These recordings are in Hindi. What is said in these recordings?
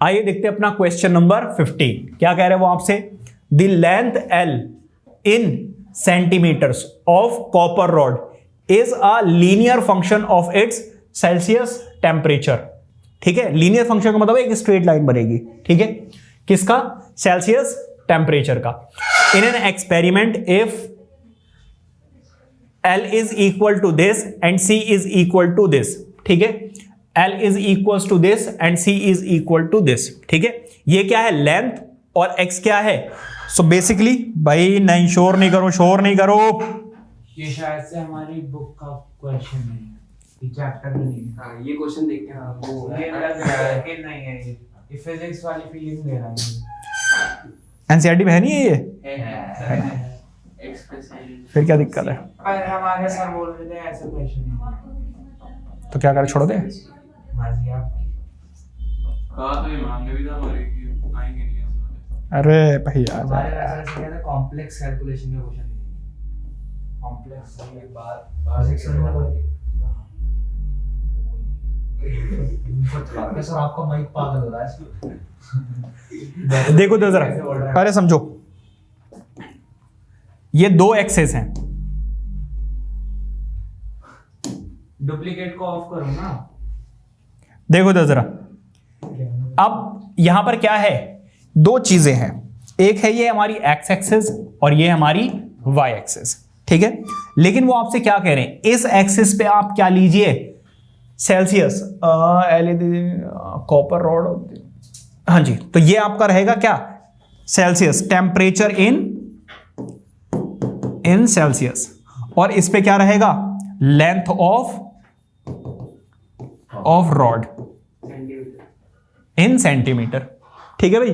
आइए देखते हैं अपना क्वेश्चन नंबर 15। क्या कह रहे हैं वो आपसे, the length L in centimetres of copper rod is a linear function of its Celsius temperature. ठीक है, लीनियर फंक्शन का मतलब एक स्ट्रेट लाइन बनेगी। ठीक है, किसका, सेल्सियस टेम्परेचर का। In an experiment if L is equal to this and C is equal to this। ठीक है, L is equals to this and C is equal to this। ठीक है, ये क्या है, लेंथ, और X क्या है। सो बेसिकली भाई नहीं, शोर नहीं करो, शोर नहीं करो। ये शायद से हमारी बुक का क्वेश्चन है, ये चैप्टर में नहीं। हाँ, ये क्वेश्चन देखते हैं। वो ये लग रहा है कि नहीं है, ये फिजिक्स वाली फीलिंग दे रहा है। एनसीईआरटी में है नहीं ये है। फिर क्या दिक्कत है, पर हमारे सर बोल रहे थे ऐसे क्वेश्चन नहीं, तो क्या करें, छोड़ दे। मर्जी आपकी। कहा तो इमाम ने भी था हमारे कि आएंगे नहीं ऐसा। अरे भैया हमारे रेफरेंस से कहते हैं कॉम्प्लेक्स कैलकुलेशन के क्वेश्चन नहीं, कॉम्प्लेक्स ये बात फिजिक्स में सर आपका माइक पागल हो रहा है। देखो तो जरा, अरे समझो, ये दो एक्सेस हैं। डुप्लीकेट को ऑफ करो ना। देखो तो जरा, अब यहां पर क्या है, दो चीजें हैं। एक है ये हमारी एक्स एक्सिस और ये हमारी वाई एक्सिस। ठीक है, लेकिन वो आपसे क्या कह रहे हैं, इस एक्सिस पे आप क्या लीजिए, सेल्सियस, कॉपर रॉड, हाँ जी, तो ये आपका रहेगा क्या, सेल्सियस, टेम्परेचर इन सेल्सियस, और इस पे क्या रहेगा, length of rod in centimetre. ठीक है भाई,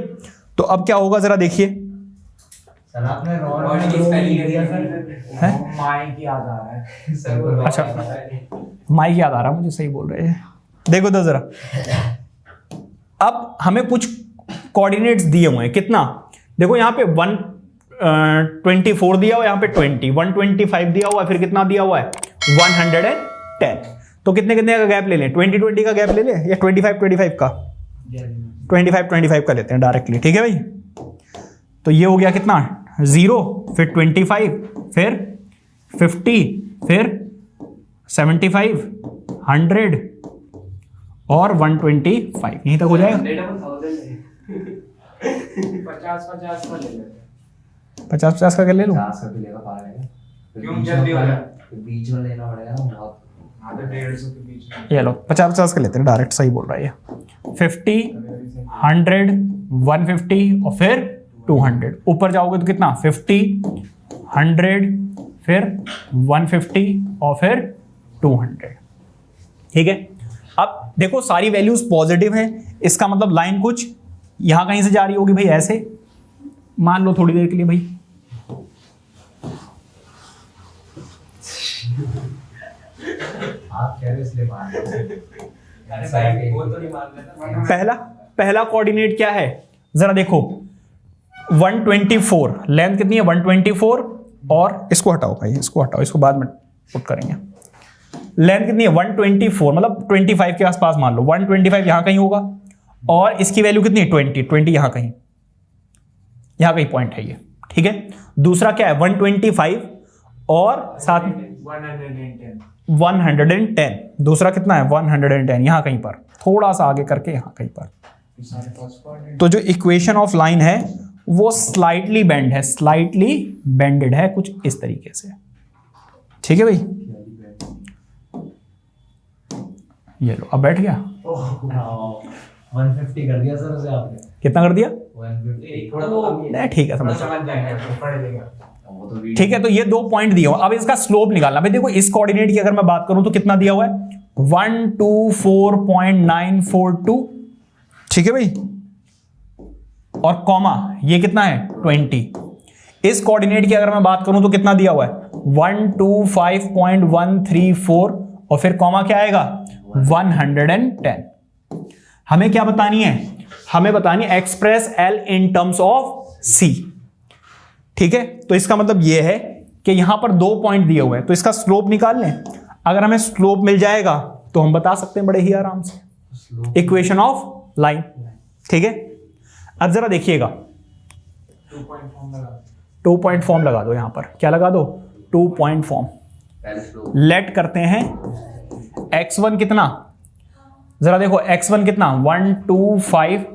तो अब क्या होगा जरा देखिए। सर आपने रॉड और में ये दो स्पेलिंग लिख दिया है। सर, माइक याद आ रहा है। अच्छा, माइक याद आ रहा, मुझे सही बोल रहे हैं। देखो तो जरा, अब हमें कुछ कोऑर्डिनेट्स दिए हुए हैं, कितना, देखो यहाँ पे 124 दिया हुआ है, यहाँ पे 20, 125 दिया हुआ है, फिर कितना दिया हुआ है 110। तो कितने कितने का गैप ले लें, 20-20 का गैप ले लें, या 25-25 का, 25-25 का लेते हैं डायरेक्टली। ठीक है भाई, तो ये हो गया कितना, 0, फिर 25, फिर 50, फिर 75, 100 और 125, यहीं तक हो जाएगा। 50-50 का ले लेते हैं। 50-50 का ले लूं, 50 का भी लेगा पाएगा, क्यों जल्दी हो रहा है? बीच में लेना पड़ेगा ना बहुत। हाँ तो 150 के बीच में। ये लो 50-50 का लेते हैं डायरेक्ट, सही बोल रहा है ये। 50, 100, 150 और फिर 200। ऊपर जाओगे तो कितना, 50, 100, फिर 150 और फिर 200। ठीक है, अब देखो सारी वैल्यूज पॉजिटिव हैं, इसका मतलब लाइन कुछ यहां कहीं से जा रही होगी भाई, ऐसे मान लो थोड़ी देर के लिए भाई। आप कह रहे हो इसलिए मान लो। वो तो नहीं मान लेता। पहला कोऑर्डिनेट क्या है, जरा देखो, 124, लेंथ कितनी है 124, और इसको हटाओ भाई, इसको हटाओ, इसको बाद में पुट करेंगे। लेंथ कितनी है 124, मतलब 25 के आसपास मान लो, 125 यहां कहीं होगा, और इसकी वैल्यू कितनी है 20 यहां कहीं पॉइंट है ये। ठीक है, दूसरा क्या है 125 और साथ में 110, दूसरा कितना है 110, यहां कहीं पर, थोड़ा सा आगे करके यहां कहीं पर। तो जो इक्वेशन ऑफ लाइन है वो स्लाइटली बेंड है, स्लाइटली बेंडेड है कुछ इस तरीके से। ठीक है भाई, ये लो, अब बैठ गया। 150 कर दिया सर उसे आपने। कितना कर दिया, 150 थोड़ा तो कम ही है। नहीं ठीक है, समझ समझ जाएंगे तो पढ़ लेगा। वो तो वीडियो। ठीक है, तो ये 2 पॉइंट दिए हुए, अब इसका स्लोप निकालना। भाई देखो, इस कोऑर्डिनेट की अगर मैं बात करूं तो कितना दिया हुआ है 124.942। ठीक है भाई, और कॉमा ये कितना है 20। इस कोऑर्डिनेट की अगर मैं बात करूं तो कितना दिया हुआ है 125.134, और फिर कॉमा क्या आएगा 110। हमें क्या बतानी है, हमें बतानी है express L in terms of C. ठीक है, तो इसका मतलब यह है कि यहां पर 2 पॉइंट दिए हुए हैं, तो इसका स्लोप निकाल लें। अगर हमें स्लोप मिल जाएगा तो हम बता सकते हैं बड़े ही आराम से, इक्वेशन ऑफ लाइन। ठीक है, अब जरा देखिएगा 2 पॉइंट फॉर्म लगा 2 पॉइंट फॉर्म लगा दो, यहां पर क्या लगा दो, 2 पॉइंट फॉर्म। पहले स्लो लेट करते हैं x1 कितना, जरा देखो x1 कितना 1 2 5,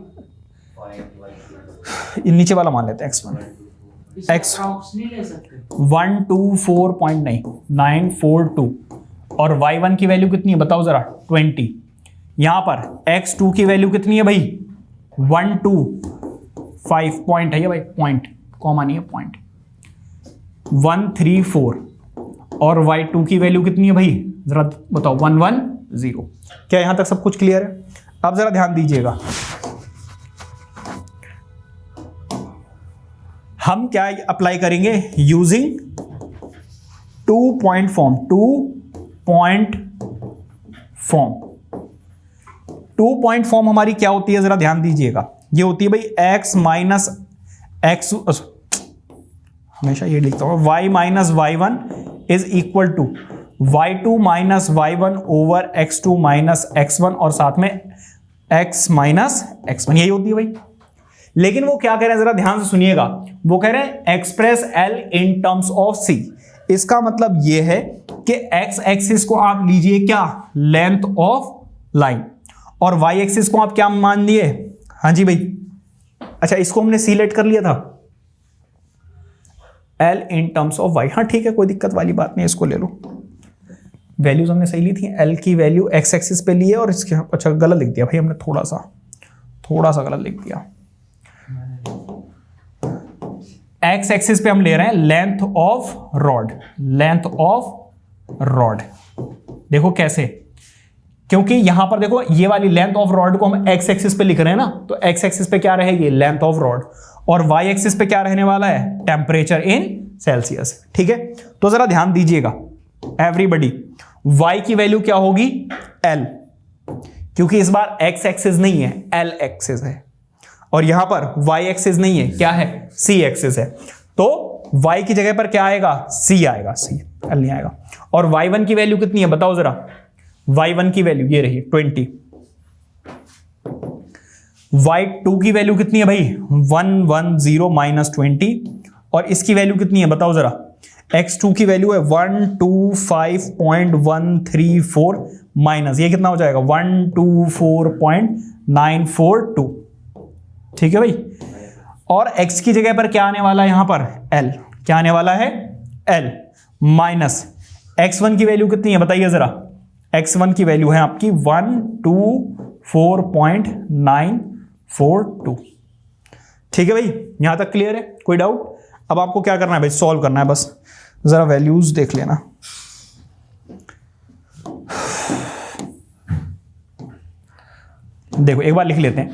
नीचे वाला मान लेते हैं x1 x अप्रॉक्स नहीं ले सकते 1 2 4 पॉइंट नहीं 9 4 2, और y1 की वैल्यू कितनी है बताओ जरा 20। यहां पर x2 की वैल्यू कितनी है भाई 1 2 5 पॉइंट है ये भाई, पॉइंट कॉमा नहीं है, पॉइंट 1 3 4, और y2 की वैल्यू कितनी है भाई जरा बताओ 1 1 0। क्या यहां तक सब कुछ क्लियर है? अब जरा ध्यान दीजिएगा, हम क्या अप्लाई करेंगे using 2 point form. 2 point form, 2 point form हमारी क्या होती है जरा ध्यान दीजिएगा, ये होती है भाई x माइनस एक्स, हमेशा ये लिखता हूं y minus y1 is equal to y2 minus y1 over x2 minus x1, और साथ में x माइनस x1, यही होती है भाई। लेकिन वो क्या कह रहे हैं जरा ध्यान से सुनिएगा, वो कह रहे हैं express L in terms of C। इसका मतलब ये है कि x एक्सिस को आप लीजिए क्या, लेंथ ऑफ लाइन, और y एक्सिस को आप क्या मान लिए, हाँ जी भाई, अच्छा इसको हमने C लेट कर लिया था L in terms of y। हाँ ठीक है, कोई दिक्कत वाली बात नहीं, इसको ले लो, वैल्यूज हमने सही ली थी, L की वैल्यू x एक्सिस पे ली है, और इसके अच्छा गलत लिख दिया भाई हमने, थोड़ा सा गलत लिख दिया। x एक्सिस पे हम ले रहे हैं length of rod, length of rod. देखो कैसे, क्योंकि यहां पर देखो ये वाली लेंथ ऑफ रॉड को हम x एक्सिस पे लिख रहे हैं ना, तो x एक्सिस पे क्या रहेगी लेंथ ऑफ रॉड, और y एक्सिस पे क्या रहने वाला है टेम्परेचर इन सेल्सियस। ठीक है, तो जरा ध्यान दीजिएगा एवरीबडी, y की वैल्यू क्या होगी L, क्योंकि इस बार x एक्सिस नहीं है L एक्सिस है, और यहां पर y एक्सिस नहीं है, क्या है c एक्सिस है, तो y की जगह पर क्या आएगा c आएगा, c L नहीं आएगा। और y1 की वैल्यू कितनी है बताओ जरा, y1 की वैल्यू ये रही 20, y2 की वैल्यू कितनी है भाई 110 माइनस 20, और इसकी वैल्यू कितनी है बताओ जरा, x2 की वैल्यू है 125.134 माइनस ये कितना हो जाएगा 124.942। ठीक है भाई, और x की जगह पर क्या आने वाला है यहां पर L, क्या आने वाला है L, माइनस x1 की वैल्यू कितनी है बताइए जरा, x1 की वैल्यू है आपकी 124.942। ठीक है भाई, यहां तक क्लियर है, कोई डाउट? अब आपको क्या करना है भाई, सॉल्व करना है, बस जरा वैल्यूज देख लेना। देखो एक बार लिख लेते हैं,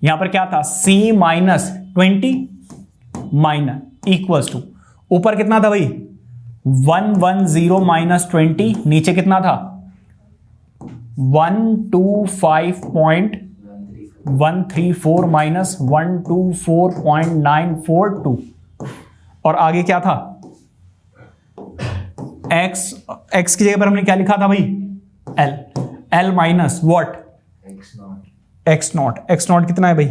यहां पर क्या था c minus 20 minus equals to, ऊपर कितना था भाई 110 माइनस 20, नीचे कितना था 125.134 माइनस 124.942, और आगे क्या था x की जगह पर हमने क्या लिखा था भाई L minus what x not कितना है भाई,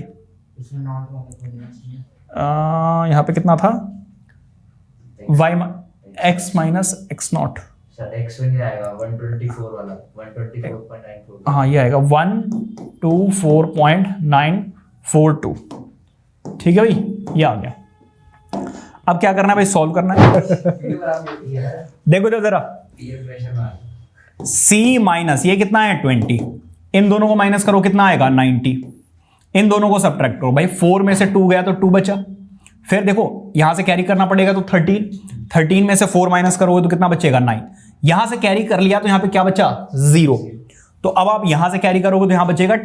इसमें नॉट वाला कोई नहीं है, यहां पे कितना था y x minus x not, sir x नहीं आएगा 124 वाला 124.942, हाँ ये आएगा 124.942। ठीक है भाई, ये आ गया। अब क्या करना है भाई, सॉल्व करना है। देखो तो जरा c माइनस ये कितना है 20, इन दोनों को माइनस करो कितना आएगा 90, इन दोनों को सब्ट्रैक्ट करो भाई, 4 में से 2 गया तो 2 बचा, फिर देखो यहां से कैरी करना पड़ेगा तो 13 में से 4 माइनस करोगे तो कितना बचेगा 9, यहां से कैरी कर लिया तो यहां पे क्या बचा 0, तो अब आप यहां से कैरी करोगे तो यहां बचेगा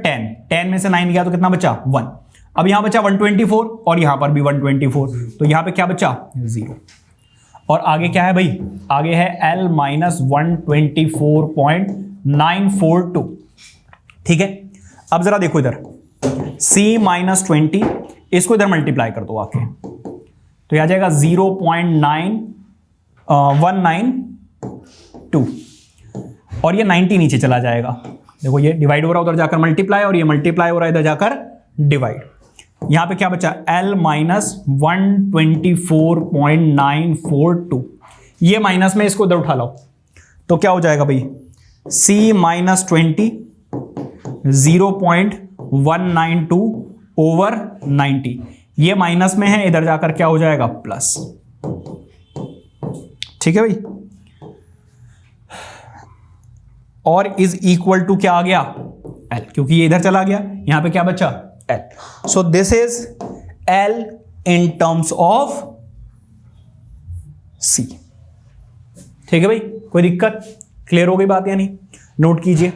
10 में से 9 गया तो कितना बचा 1, अब यहां बचा 124 और यहां पर भी 124, तो यहां पे क्या बचा 0, और आगे क्या है भाई, आगे है L माइनस 124.942। ठीक है, अब जरा देखो इधर c माइनस 20, इसको इधर मल्टीप्लाई कर दो आके, तो आ जाएगा 0.192, और ये 90 नीचे चला जाएगा, देखो ये डिवाइड हो रहा है उधर जाकर मल्टीप्लाई, और ये मल्टीप्लाई हो रहा है इधर जाकर डिवाइड, यहां पे क्या बचा, L माइनस 124.942, ये माइनस में इसको इधर उठा लाओ तो क्या हो जाएगा भाई, C माइनस 20 0.192 ओवर 90, ये माइनस में है, इधर जाकर क्या हो जाएगा प्लस। ठीक है भाई, और इज इक्वल टू क्या आ गया, L, क्योंकि ये इधर चला गया, यहां पे क्या बचा L। So this is L in terms of C। ठीक है भाई, कोई दिक्कत, क्लियर हो गई बात या नहीं, नोट कीजिए।